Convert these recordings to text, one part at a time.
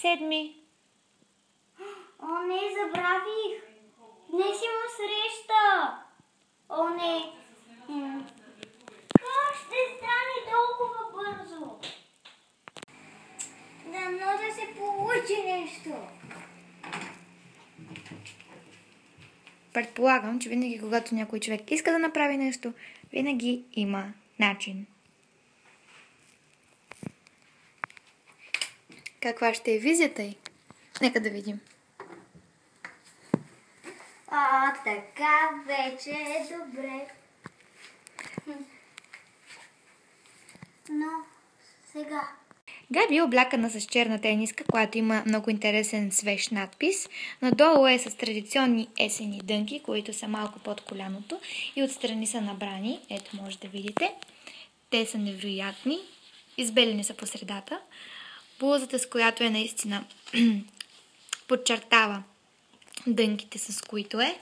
7. О, не, забравих. Днес имам среща. О, не. Как ще стане толкова бързо? Дано да се получи нещо. Предполагам, че винаги, когато някой човек иска да направи нещо, винаги има начин. Каква ще е визията й? Нека да видим. Така вече е добре. Но сега... Габи е облякана с черна тениска, която има много интересен свеж надпис. Надолу е с традиционни есенни дънки, които са малко под коляното и отстрани са набрани. Ето може да видите. Те са невероятни. Избелени са по средата. Блузата, с която е наистина подчертава дънките, с които е.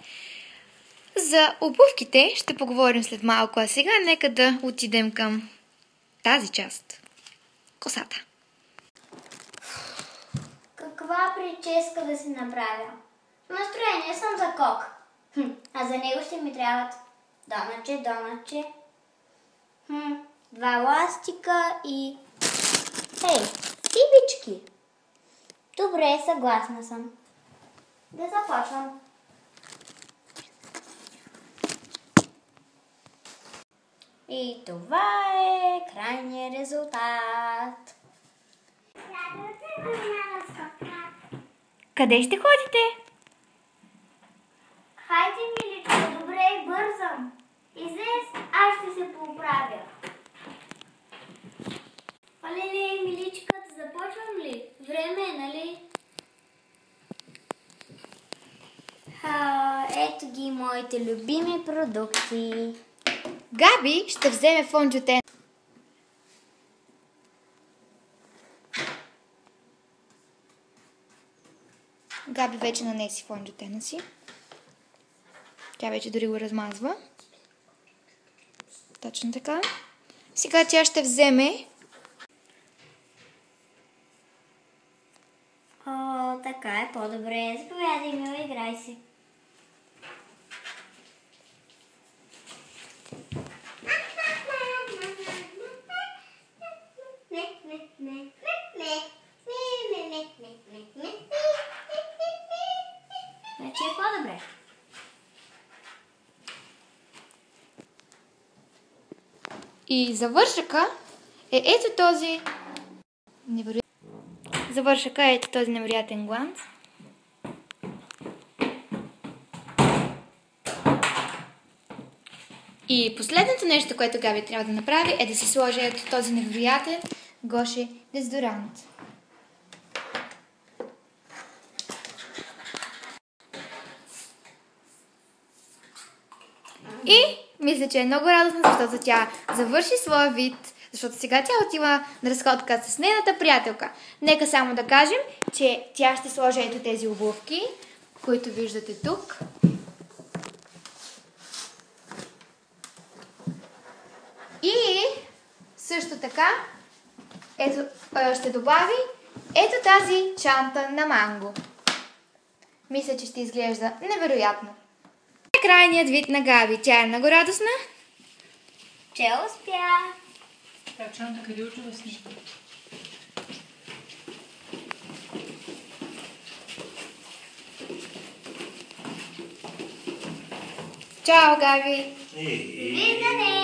За обувките ще поговорим след малко, а сега нека да отидем към тази част. Косата. Каква прическа да си направя? В настроение съм за кок. А за него ще ми трябват доначе. 2 ластика и... Хей, цибички! Добре, съгласна съм. Да започвам. И това е крайният резултат. Къде ще ходите? Хайде, миличко, добре, бързам. Излез, аз ще се поправя. Оле, миличката, започвам ли? Време е, нали? Ето ги моите любими продукти. Габи ще вземе фонджутен. Габи вече нанеси фонджутена си. Тя вече дори го размазва. Точно така. Сега тя ще вземе... Така е по-добре. Заповядай, мила, играй си. Вече е по-добре. И завършъка е ето този невероятен гланц. И последното нещо, което Габи трябва да направи, е да си сложи ето този невероятен Гоше дезодорант. И мисля, че е много радостна, защото тя завърши своя вид, защото сега тя отива на разходка с нейната приятелка. Нека само да кажем, че тя ще сложи ето тези обувки, които виждате тук. И също така ще добави ето тази чанта на манго. Мисля, че ще изглежда невероятно. Крайният вид на Габи. Тя е много радостна. Че успя. Тя чанта къде отива с нея? Чао, Габи! Виждане!